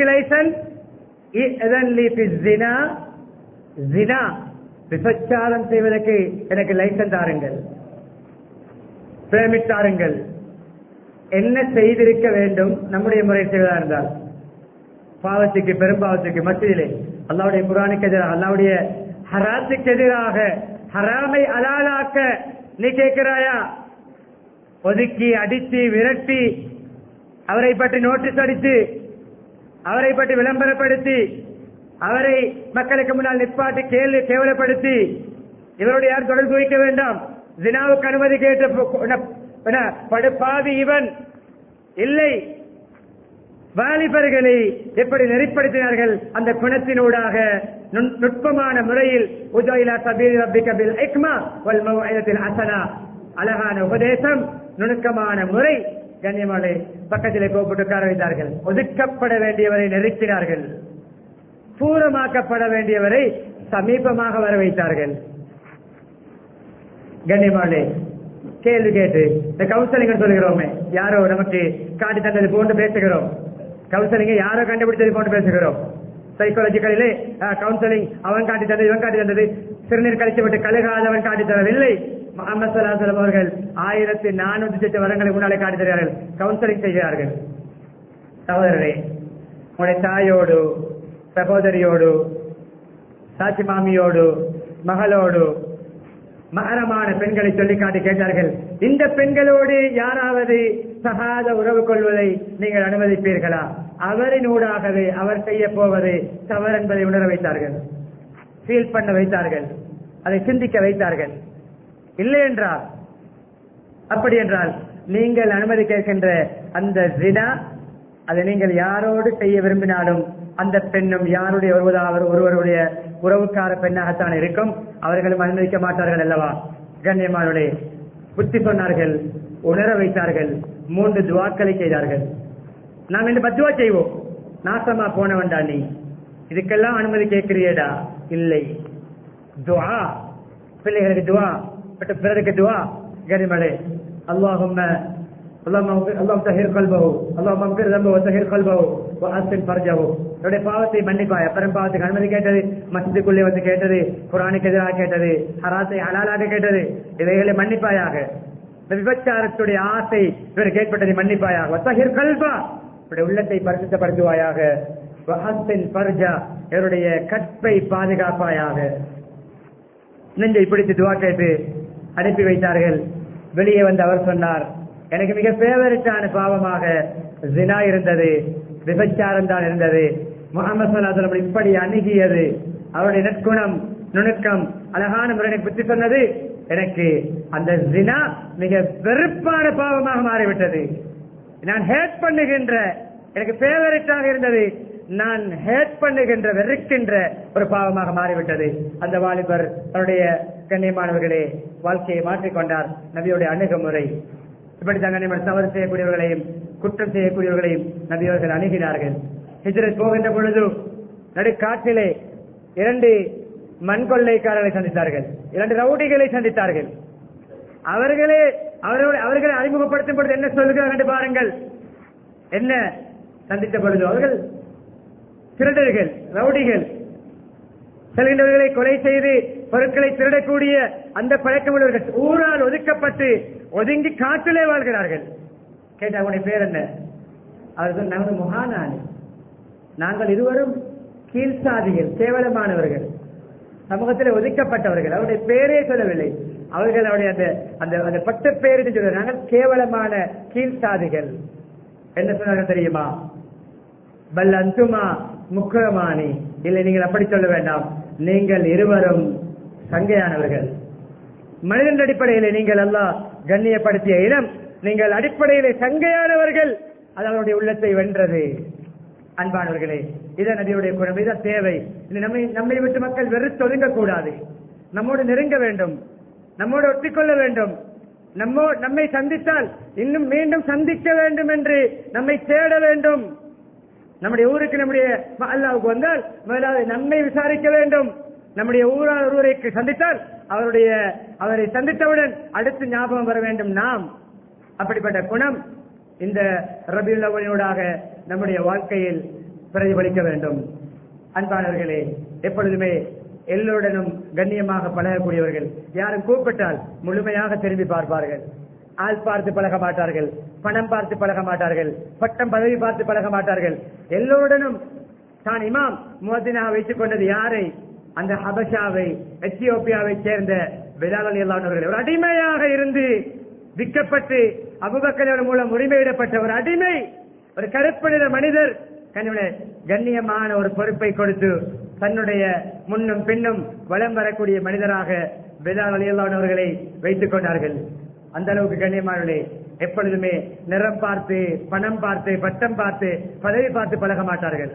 லைசன்? விபச்சாரம் செய்வதற்கு எனக்கு லைசன் தாருங்கள், பெர்மிட் தாருங்கள். என்ன செய்திருக்க வேண்டும்? நம்முடைய முறை செய்வதா இருந்தால் பாவத்துக்கு, பெரும்பாவத்துக்கு மத்தியிலே அல்லாஹ்வுடைய குர்ஆனுக்கு எதிராக, அல்லாஹ்வுடைய ஹராத்துக்கு எதிராக ஹராமை அலாலாக்க நீ கேட்கிறாயா? ஒதுக்கி, அடித்து, விரட்டி, அவரை பற்றி நோட்டீஸ் அடித்து, அவரை பற்றி விளம்பரப்படுத்தி, அவரை மக்களுக்கு முன்னால் நிற்பாட்டி கேவலப்படுத்தி, இவருடைய யார் தொடர்பு வைக்க வேண்டாம், ஜினாவுக்கு அனுமதி கேட்ட படுபாவி இவன் இல்லை. வாலிபர்களை எப்படி நெறிப்படுத்தினார்கள்? அந்த குணத்தினூடாக நுட்பமான முறையில் அழகான உபதேசம், நுணுக்கமான முறை. கண்ணியமானே, பக்கத்திலே கூப்பிட்டு உட்கார வைத்தார்கள். ஒதுக்கப்பட வேண்டியவரை நெருக்கினார்கள், தூரமாக்கப்பட வேண்டியவரை சமீபமாக வர வைத்தார்கள். கண்ணியமானே, கேள்வி கேட்டு இந்த கவுன்சிலிங் சொல்லுகிறோமே, யாரோ நமக்கு காட்டி தந்தது போன்று பேசுகிறோம். கவுன்சிலிங் யாரோ கண்டுபிடித்தது போன்று பேசுகிறோம். சைக்காலஜிக்கலிலே கவுன்சிலிங் அவன் காட்டி தந்தது, இவன் காட்டி தந்தது. சிறுநீர் கழித்து விட்டு கழுகாதவன் காட்டி தரவில்லை. முஹம்மது ஸல்லல்லாஹு அலைஹி வஸல்லம் அவர்கள் 1408 வருடங்களுக்கு முன்னாலே காட்டி தருகிறார்கள், கவுன்சிலிங் செய்கிறார்கள். சகோதரரே, உங்களுடைய தாயோடு, சகோதரியோடு, சாட்சி மாமியோடு, மகளோடு, மகரமான பெண்களை சொல்லி காட்டி கேட்டார்கள், இந்த பெண்களோடு யாராவது சகாத உறவு கொள்வதை நீங்கள் அனுமதிப்பீர்களா? அவரின் ஊடாகவே அவர் செய்ய போவது தவறு என்பதை உணர வைத்தார்கள், ஃபீல் பண்ண வைத்தார்கள், அதை சிந்திக்க வைத்தார்கள். இல்லை என்றால், அப்படி என்றால் நீங்கள் அனுமதி கேட்கின்ற அந்த ஜினா, அதை நீங்கள் யாரோடு செய்ய விரும்பினாலும் அந்த பெண்ணும் யாருடைய ஒருவருடைய உறவுக்கார பெண்ணாகத்தான் இருக்கும். அவர்களும் அனுமதிக்க மாட்டார்கள் அல்லவா? கண்ணியமானவர்களே, புத்தி சொன்னார்கள், உணர வைத்தார்கள். 3 துவாக்களை செய்தார்கள். நாம் இந்த பத்துவா செய்வோம், நாசமா போனவன்டா நீ, இதுக்கெல்லாம் அனுமதி கேட்கிறியடா? இல்லை. துவா, பிள்ளைகளுக்கு துவா, பிறருக்கு துவா. கண்ணியமானே, اللهم طهر قلبه اللهم اغفر ذنبه وطهر قلبه واحسن فرجه. என்னுடைய பாவத்தை மன்னிப்பாய். பெரும் பாவத்துக்கு அனுமதி கேட்டது, மஸ்ஜிதுக்குள்ளே வந்து கேட்டது, குர்ஆனுக்கு எதிராக கேட்டது, ஹராத்தை ஹலாலாக கேட்டது, இவைகளை மன்னிப்பாயாக. விபச்சாரத்துடைய ஆசை இவர் கேட்பட்டதை மன்னிப்பாயாக. வத்தஹிர் கல்பா, இவருடைய உள்ளத்தை பரிசுத்தப்படுத்துவாயாக. வஹஸ்ஸின் ஃபர்ஜா, இவருடைய கற்பை பாதுகாப்பாயாக. நெஞ்சை பிடித்து துவா கேட்டு அனுப்பி வைத்தார்கள். வெளியே வந்து அவர் சொன்னார், எனக்கு மிக ஃபேவரட்டான பாவமாக ஜினா இருந்தது, விபச்சாரம் தான் இருந்தது. முஹம்மது ஸல்லல்லாஹு அலைஹி வஸல்லம் இப்படி அணுகியது, அவருடைய நற்குணம், நுணுக்கம், அழகான முறை பற்றி சொன்னது, எனக்கு அந்த ஜினா மிக வெறுப்பான பாவமாக மாறிவிட்டது. நான் ஹேட் பண்ணுகின்ற, எனக்கு ஃபேவரட்டாக இருந்தது, நான் ஹேட் பண்ணுகின்ற, வெறுக்கின்ற ஒரு பாவமாக மாறிவிட்டது. அந்த வாலிபர் தன்னுடைய கண்ணியமானவர்களே வாழ்க்கையை மாற்றிக்கொண்டார். நபியுடைய அணுகுமுறை இப்படித்தான். கண்ணியமான தவறு செய்யக்கூடியவர்களையும் குற்றம் செய்யக்கூடியவர்களையும் நபியவர்கள் அணுகினார்கள். ஹிஜ்ரத் போகின்ற பொழுது நடுக்காட்டிலே 2 மண்கொள்ளைக்காரர்களை சந்தித்தார்கள், 2 ரவுடிகளை சந்தித்தார்கள். அவர்களை அறிமுகப்படுத்தும் பொழுது என்ன சொல்லுகிறார்கள் என்று பாருங்கள். என்ன சந்தித்த பொழுது அவர்கள் திருடர்கள், ரவுடிகள், செல்கின்றவர்களை கொலை செய்து பொருட்களை திருடக்கூடிய அந்த பழக்கமுள்ளவர்கள், ஊரால் ஒதுக்கப்பட்டு ஒதுங்கி காட்டிலே வாழ்கிறார்கள். கேட்ட அவனுடைய பேர் என்ன? அவர்கள் நமது முகானானி, நாங்கள் இருவரும் கீழ்சாதிகள், கேவலமானவர்கள், சமூகத்தில் ஒதுக்கப்பட்டவர்கள். அவருடைய பேரே சொல்லவில்லை, அவர்கள் அவருடைய அந்த பட்ட பேரு சொல்ற, நாங்கள் கேவலமான கீழ்சாதிகள், என்ன சொன்னாங்க தெரியுமா? பல் அந்துமா முக்கிரமானி, இல்லை நீங்கள் அப்படி சொல்ல வேண்டாம், நீங்கள் இருவரும் சங்கையானவர்கள். மனிதன் அடிப்படையில் நீங்கள் அல்லாஹ் கண்ணியப்படுத்திய இடம், நீங்கள் அடிப்படையிலே சங்கையானவர்கள். அது அவருடைய உள்ளத்தை வென்றது. அன்பானவர்களே, இதை நபியுடைய குணம், இதான் தேவை. நம்மை விட்டு மக்கள் வெறுத்து ஒதுங்க கூடாது. நம்மோடு நெருங்க வேண்டும், நம்மோடு ஒட்டிக்கொள்ள வேண்டும். நம்மை சந்தித்தால் இன்னும் மீண்டும் சந்திக்க வேண்டும் என்று நம்மை தேட வேண்டும். நம்முடைய ஊருக்கு நம்முடைய அல்லாஹ்வுக்கு வந்தால் முதலாவது நம்மை விசாரிக்க வேண்டும். நம்முடைய ஊரால் ஒருவருக்கு சந்தித்தால் அவரை சந்தித்தவுடன் அடுத்து ஞாபகம் வர வேண்டும் நாம். அப்படிப்பட்ட குணம் இந்த ரபியுல் அவ்வலினூடாக நம்முடைய வாழ்க்கையில் பிரதிபலிக்க வேண்டும். அன்பானவர்களே, எப்பொழுதுமே எல்லோருடனும் கண்ணியமாக பழகக்கூடியவர்கள். யாரும் கூப்பிட்டால் முழுமையாக திரும்பி பார்ப்பார்கள். ஆள் பார்த்து பழக மாட்டார்கள், பணம் பார்த்து பழக மாட்டார்கள், பட்டம் பதவி பார்த்து பழக மாட்டார்கள். எல்லோருடனும் தான் இமாம் முஅத்தினாக வைத்துக் கொண்டது யாரை? அந்த ஹபஷாவை, எத்தியோப்பியாவை சேர்ந்த பிலால் ரலியல்லாஹு அன்ஹு. ஒரு அடிமையாக இருந்து விற்கப்பட்டு அபூபக்கர் மூலம் உரிமையிடப்பட்ட ஒரு அடிமை, ஒரு கருப்பு நிற மனிதர் கண்ணியமான ஒரு பொறுப்பை கொடுத்து தன்னுடைய முன்னும் பின்னும் வலம் வரக்கூடிய மனிதராக பிலால் ரலியல்லாஹு அன்ஹு அவர்களை வைத்துக் கொண்டார்கள். அந்த அளவுக்கு கண்ணியமானவர்களே, எப்பொழுதுமே நிறம் பார்த்து, பணம் பார்த்து, பட்டம் பார்த்து, பதவி பார்த்து பழக மாட்டார்கள்.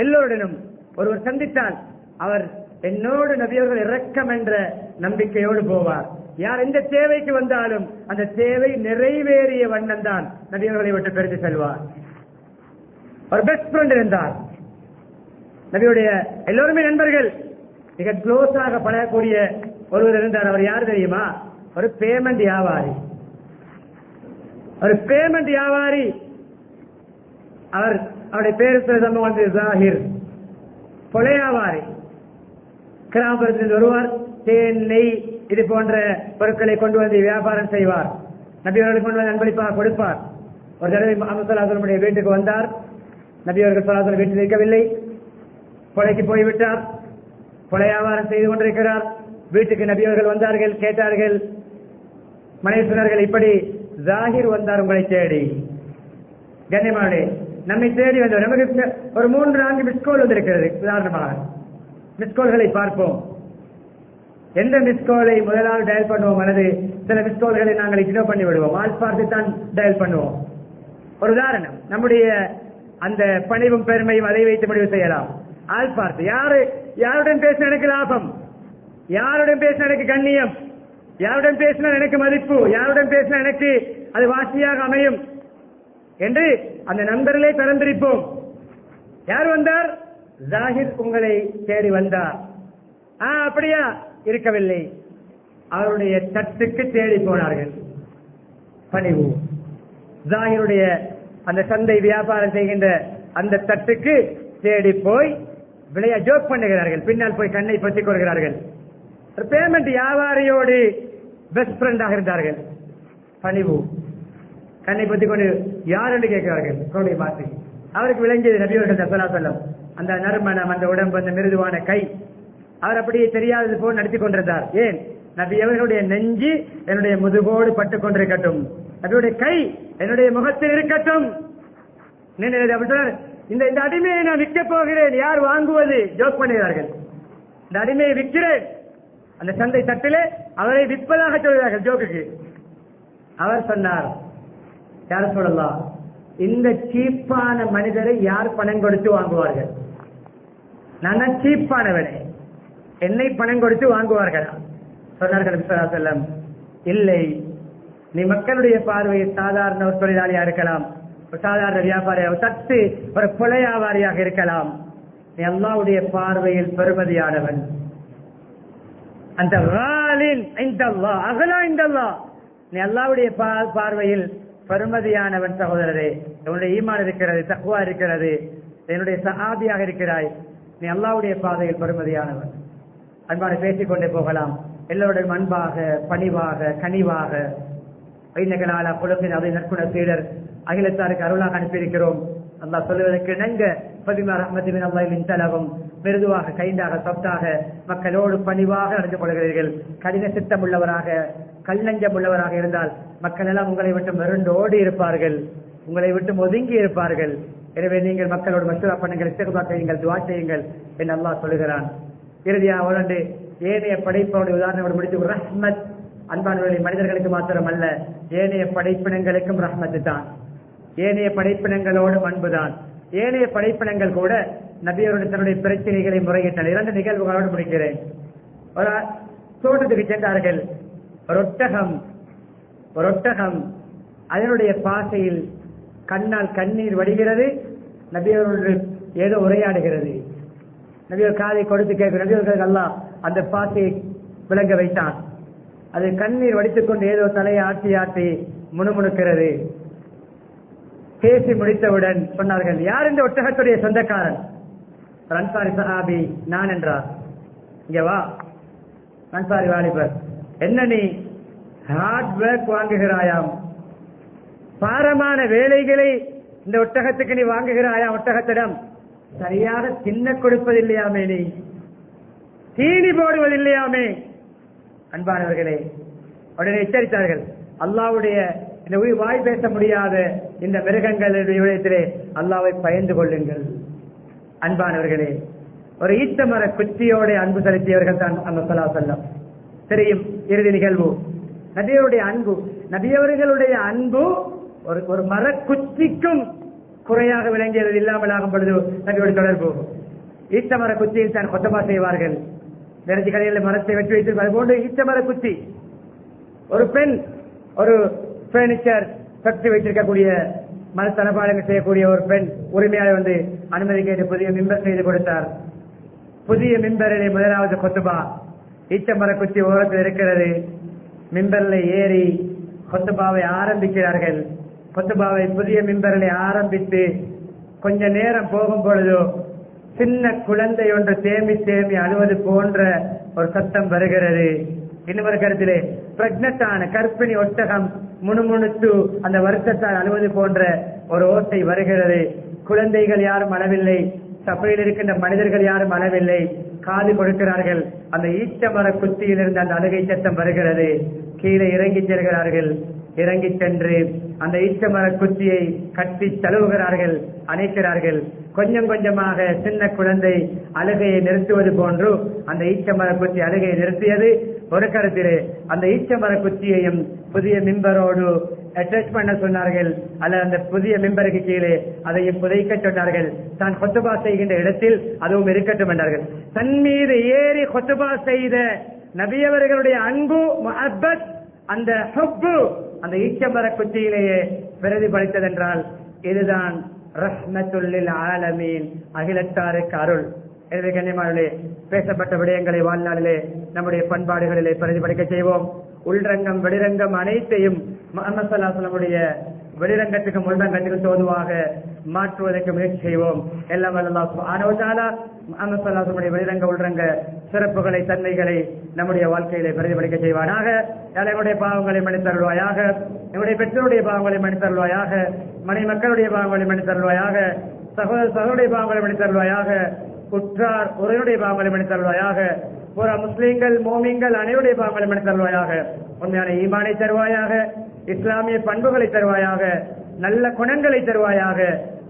எல்லோருடனும் ஒருவர் சந்தித்தால் அவர் என்னோடு நபியவர்கள் இரக்கம் என்ற நம்பிக்கையோடு போவார். யார் எந்த தேவைக்கு வந்தாலும் அந்த தேவை நிறைவேறிய வண்ணம் தான் நபியவர்களை விட்டு பிரித்து செல்வார். ஒரு பெஸ்ட் ஃப்ரெண்ட் இருந்தார் நபியுடைய. எல்லோருமே நண்பர்கள், மிக க்ளோஸாக பழகக்கூடிய ஒருவர் இருந்தார். அவர் யார் தெரியுமா? ஒரு பேமெண்ட் வியாபாரி. ஒரு பேமெண்ட் வியாபாரி. அவருடைய பேரு சம்பவம் வந்து ஜாஹிர். கொலை வியாபாரி. கிராமப்புறத்தில் வருவார், தேன், நெய் இது போன்ற பொருட்களை கொண்டு வந்து வியாபாரம் செய்வார். நபி அவர்கள் கொண்டு வந்து அன்பளிப்பாக கொடுப்பார். ஒரு தடவை முஹம்மது ஸல்லல்லாஹு அலைஹி வஸல்லம் வீட்டுக்கு வந்தார். நபி அவர்கள் ஸல்லல்லாஹு அலைஹி வஸல்லம் வீட்டில் இருக்கவில்லை, கொலைக்கு போய்விட்டார். கொலை வியாபாரம் செய்து கொண்டிருக்கிறார். வீட்டுக்கு நபி அவர்கள் வந்தார்கள், கேட்டார்கள். மனைவி சொன்னார்கள், இப்படி ஜாஹிர் வந்தார் உங்களை தேடி. கண்ணியமானே, நம்மை தேடி வந்தவர். நமக்கு ஒரு 3-4 மிஸ்கோல் வந்திருக்கிறது. உதாரணமாக மிஸ்கோல்களை பார்ப்போம். எந்த மிஸ்கோலை முதலாவது டயல் பண்ணுவோம் அல்லது சில மிஸ்கோல்களை நாங்கள் இக்னோர் பண்ணி விடுவோம். ஆள் பார்த்து தான் டயல் பண்ணுவோம். ஒரு உதாரணம், நம்முடைய அந்த பணிவும் பெருமையும் அதை வைத்து முடிவு செய்யலாம். ஆள் பார்த்து யாருடன் பேசின எனக்கு லாபம், யாருடன் பேசின எனக்கு கண்ணியம், யாருடன் பேசினால் எனக்கு மதிப்பு, யாருடன் பேசினால் எனக்கு அது வாசியாக அமையும் என்று அந்த நண்பர்களே திறந்திருப்போம். யார் வந்தார்? ஜாஹிர் உங்களை தேடி வந்தார். அப்படியா? இருக்கவில்லை. அவருடைய தட்டுக்கு தேடி போனார்கள். பணிவு. ஜாஹிருடைய அந்த சந்தை வியாபாரம் செய்கின்ற அந்த தட்டுக்கு தேடி போய் விளையா ஜோக் பண்ணுகிறார்கள். பின்னால் போய் கண்ணை பற்றிக் கொள்கிறார்கள். பேமெண்ட் வியாபாரியோடு பெஸ்ட் ஃப்ரெண்டாக இருந்தார்கள். பணிவு. கண்ணை பற்றிக் கொண்டு யார் என்று கேட்கிறார்கள். கொண்டை மாற்றி அவருக்கு விளங்கியது நபியோட ஸல்லல்லாஹு அந்த நறுமணம், அந்த உடம்பு, அந்த மிருதுவான கை. அவர் அப்படியே தெரியாதது போல் நடத்திக் கொண்டிருந்தார். ஏன்? நபி அவர்களுடைய நெஞ்சு என்னுடைய முதுகோடு பட்டுக் கொண்டிருக்கட்டும், நபியுடைய கை என்னுடைய முகத்தில் இருக்கட்டும். இந்த அடிமையை நான் விற்க போகிறேன், யார் வாங்குவது? ஜோக் பண்ணுகிறார்கள். இந்த அடிமையை விற்கிறேன். அந்த சந்தை தட்டிலே அவரை விற்பதாக சொல்கிறார்கள் ஜோக்குக்கு. அவர் சொன்னார், யார் சொல்லலாம், இந்த சீப்பான மனிதரை யார் பணம் கொடுத்து வாங்குவார்கள்? நான் தான் சீப்பானவனே, என்னை பணம் கொடுத்து வாங்குவார்கள். சொன்னார்கள் ஸல்லல்லாஹு அலைஹி வஸல்லம், இல்லை, நீ மக்களுடைய பார்வையில் சாதாரண ஒரு தொழிலாளியா இருக்கலாம், ஒரு சாதாரண வியாபாரியாக, தட்டு ஒரு கொலை வியாபாரியாக இருக்கலாம். நீ அல்லாஹ்வுடைய பார்வையில் பெருமதியானவன். அந்த நீ அல்லாஹ்வுடைய பார்வையில் பெருமதியானவன். சகோதரரே, என்னுடைய ஈமான் இருக்கிறது, தக்வா இருக்கிறது, என்னுடைய சஹாபியாக இருக்கிறாய், நீ அல்லாஹ்வுடைய பாதையில் பெருமதியானவன். அன்பான பேசிக்கொண்டே போகலாம். எல்லோருடன் அன்பாக, பணிவாக, கனிவாக, ஐநகலால குலத்தின் அதை நற்குண சீடர் அகிலத்தாருக்கு அருளாக அனுப்பியிருக்கிறோம். அல்லாஹ் சொல்லுவதற்கு இணங்க பதிமா ரஹ்மத்தின் அல்லாஹ்வின் தலவும் மிருதுவாக, கைண்டாக, சொத்தாக மக்களோடு பணிவாக நடந்து கொள்கிறீர்கள். கடின சித்தம் உள்ளவராக, கல்நஞ்சம் உள்ளவராக இருந்தால் மக்கள் எல்லாம் உங்களை விட்டு மிரண்டு ஓடி இருப்பார்கள். உங்களை விட்டு ஒதுங்கி இருப்பார்கள். எனவே நீங்கள் மக்களோடு மசூரா பண்ணுங்கள், இஸ்திக்ஃபார் செய்யுங்கள், துஆ செய்யுங்கள் என்று அல்லாஹ் சொல்லுகிறான். இறுதியாக உடனே ஏனைய படைப்போடைய உதாரணம் முடித்து ரஹ்மத், அன்பானவர்களை மனிதர்களுக்கு மாத்திரம் அல்ல, ஏனைய படைப்பினங்களுக்கும் ரஹ்மத்து தான். ஏனைய படைப்பினங்களோடும் அன்புதான். ஏனைய படைப்பினங்கள் கூட நபியருடைய தன்னுடைய பிரச்சனைகளை முறையிட்டனர். 2 நிகழ்வுகளோடு முடிக்கிறேன். ஒரு தோட்டத்துக்கு சென்றார்கள். ஒரு ஒட்டகம் அதனுடைய பாசையில் கண்ணால் கண்ணீர் வடிகிறது. நபியவர்கள் ஏதோ உரையாடுகிறது. நபியர் காதை கொடுத்து கேட்கிற நபியர்கள் அல்லாஹ் அந்த பாசையை விளங்க வைத்தான். அது கண்ணீர் வடித்துக் கொண்டு ஏதோ தலையை ஆட்டி ஆட்டி முணுமுணுக்கிறது. பேசி முடித்தவுடன் சொன்னார்கள், யார் இந்த ஒட்டகத்துடைய சொந்தக்காரன்? அன்சாரி சஹாபி நான் என்றார். இங்க வா அன்சாரி வாலிபர், என்ன நீ ஹார்ட் ஒர்க் வாங்குகிறாயாம், பாரமான வேலைகளை இந்த ஒட்டகத்துக்கு நீ வாங்குகிறாயாம், ஒட்டகத்திடம் சரியாக தின்ன கொடுப்பதில்லையாமே, நீ தீனி போடுவதில்லையாமே. அன்பானவர்களே, உடனே எச்சரித்தார்கள், அல்லாஹ்வுடைய இந்த வாய் பேச முடியாத இந்த மிருகங்களுடைய விடயத்திலே அல்லாஹ்வை பயந்து கொள்ளுங்கள். அன்பானவர்களே, ஒரு ஈச்சமர குச்சியோட அன்பு செலுத்தியவர்கள் தான் அந்த ஸல்லல்லாஹு அலைஹி வஸல்லம். தெரியும் இறுதி நிகழ்வு நபியருடைய அன்பு. நபியவர்களுடைய அன்பு ஒரு மரக்குச்சிக்கும் குறையாக விளங்கியது இல்லாமல் ஆகும் பொழுது நபியோட தொடர்பு. ஈச்சமர குச்சியில் தான் கொத்தமா செய்வார்கள். நிறைய கடையில் மரத்தை வெட்டி வைத்து அதுபோன்று ஈச்சமர குச்சி. ஒரு பெண் ஒரு பர்னிச்சர் ஃபேக்டரி வைத்திருக்கக்கூடிய மரத்தளபாடங்கள் செய்யக்கூடிய ஒரு பெண் உரிமையாளர் வந்து அனுமதி கேட்டு புதிய மிம்பர் செய்து கொடுத்தார். புதிய மிம்பரிலே முதலாவது கொத்துபா ஈச்சமர குச்சி ஓரத்தில் இருக்கிறது. மிம்பரில் ஏறி கொத்துபாவை ஆரம்பிக்கிறார்கள். கொத்துபாவை புதிய மிம்பரிலே ஆரம்பித்து கொஞ்ச நேரம் போகும் பொழுது சின்ன குழந்தை ஒன்று தேம்பி தேம்பி அழுவது போன்ற ஒரு சத்தம் வருகிறது. இன்னொரு கருத்திலே பிரக்னத்தான கற்பிணி ஒட்டகம் முணுமுணுத்து அந்த வருத்தத்தால் அழுவது போன்ற ஒரு ஓசை வருகிறது. குழந்தைகள் யாரும் அளவில்லை, சபையில் இருக்கின்ற மனிதர்கள் யாரும் அளவில்லை, காது கொடுக்கிறார்கள். அந்த ஈச்சமர குச்சியிலிருந்து அந்த அழுகை சத்தம் வருகிறது. கீழே இறங்கி செல்கிறார்கள். இறங்கி சென்று அந்த ஈச்சமர குச்சியை கட்டி தழுவுகிறார்கள், அணைக்கிறார்கள். கொஞ்சம் கொஞ்சமாக சின்ன குழந்தை அழுகையை நிறுத்துவது போன்று அந்த ஈச்சமர குச்சி அழுகையை நிறுத்தியது. ஒரு கருத்திலே அந்த ஈச்சமர குச்சியையும் புதிய மிம்பரோடு அட்டாச் பண்ண சொன்னார்கள். அல்ல அந்த புதிய மிம்பருக்கு கீழே அதையும் புதைக்க சொன்னார்கள். தான் கொத்துபா செய்கின்ற இடத்தில் அதுவும் இருக்கட்டும் என்றார்கள். தன் மீது ஏறி கொத்துபா செய்த நபியவர்களுடைய அன்பு முஹப்பத், அந்த ஹுப்பு அந்த ஈச்சமர குச்சியிலேயே பிரதிபலித்ததென்றால் இதுதான் ரஹ்மத்துல் லில் ஆலமீன், அகிலத்தாருக்கு அருள். எனவே கண்ணியமானவர்களே, பேசப்பட்ட விடயங்களை வாழ்நாளிலே நம்முடைய பண்பாடுகளிலே பிரதிபலிக்க செய்வோம். உள்ரங்கம் வெளிரங்கம் அனைத்தையும் முஹம்மது ஸல்லல்லாஹு அலைஹி வஸல்லம் வெளிரங்கத்துக்கும் உள்ரங்கத்துக்கும் தோதுவாக மாற்றுவதற்கு முயற்சி செய்வோம். எல்லாம் அல்லாஹ் சுப்ஹானஹு வ தஆலா முஹம்மது ஸல்லல்லாஹு அலைஹி வஸல்லம் வெளிரங்க உள்ரங்க சிறப்புகளை தன்மைகளை நம்முடைய வாழ்க்கையிலே பிரதிபலிக்க செய்வானாக. எங்களுடைய பாவங்களை மன்னித்தருள்வாயாக, எங்களுடைய பெற்றோருடைய பாவங்களை மன்னித்தருள்வாயாக, மனை மக்களுடைய பாவங்களை மன்னித்தருள்வாயாக, சகோதரருடைய பாவங்களை மன்னித்தருள்வாயாக, உற்றார் உறவினுடைய பாவங்களை மன்னித்தருள்வாயாக, பூரா முஸ்லீம்கள் மோமின்கள் அனைவருடைய பாவங்களை மன்னித்தருள்வாயாக, உண்மையான ஈமானை தருவாயாக, இஸ்லாமிய பண்புகளை தருவாயாக, நல்ல குணங்களை தருவாயாக.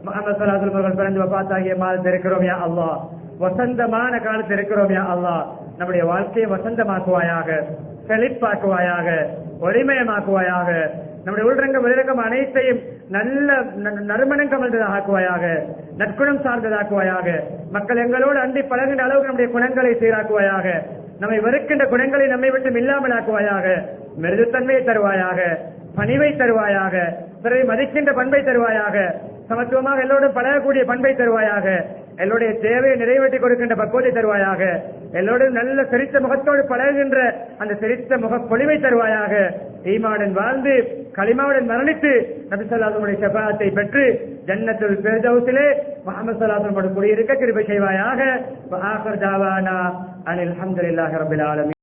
முஹம்மது ஸல்லல்லாஹு அலைஹி வஸல்லம் பிறந்து வஃபாத்தாகிய மாதத்தில் இருக்கிறோம் யா அல்லாஹ், வசந்தமான காலத்தில் இருக்கிறோம் யா அல்லாஹ். நம்முடைய வாழ்க்கையை வசந்தமாக்குவாயாக, செழிப்பாக்குவாயாக, ஒளிமயமாக்குவாயாக. நம்முடைய உள்ரங்க வெளிரங்கம் அனைத்தையும் நல்ல நறுமணம் ஆக்குவாயாக, நற்குணம் சார்ந்ததாக்குவாயாக. மக்கள் எங்களோடு அண்டி பழகின்ற அளவுக்கு நம்முடைய குணங்களை சீராக்குவாயாக. நம்மை வெறுக்கின்ற குணங்களை நம்மை விட்டு இல்லாமல் ஆக்குவாயாக. மிருதுத்தன்மையை தருவாயாக, பணிவை தருவாயாக, பிறரை மதிக்கின்ற பண்பை தருவாயாக, சமத்துவமாக எல்லோரும் பழகக்கூடிய பண்பை தருவாயாக, எல்லோருடைய தேவையை நிறைவேற்றி கொடுக்கின்ற பக்குவத்தை தருவாயாக, எல்லோரும் நல்ல சிரித்த முகத்தோடு பழகுகின்ற அந்த சிரித்த முக பொலிவை தருவாயாக. ஈமாவுடன் வாழ்ந்து கலிமாவுடன் மரணித்து நபி ஸல்லல்லாஹு அலைஹி வஸல்லம் ஷஃபாஅத்தை பெற்று ஜன்னத்துல் ஃபிர்தௌஸிலே முஹம்மது ஸல்லல்லாஹு அலைஹி வஸல்லம் குடியிருக்க கிருபை செய்வாயாக. வ ஆகிர் தாவானா அனில் ஹம்துலில்லாஹி ரப்பில் ஆலமீன்.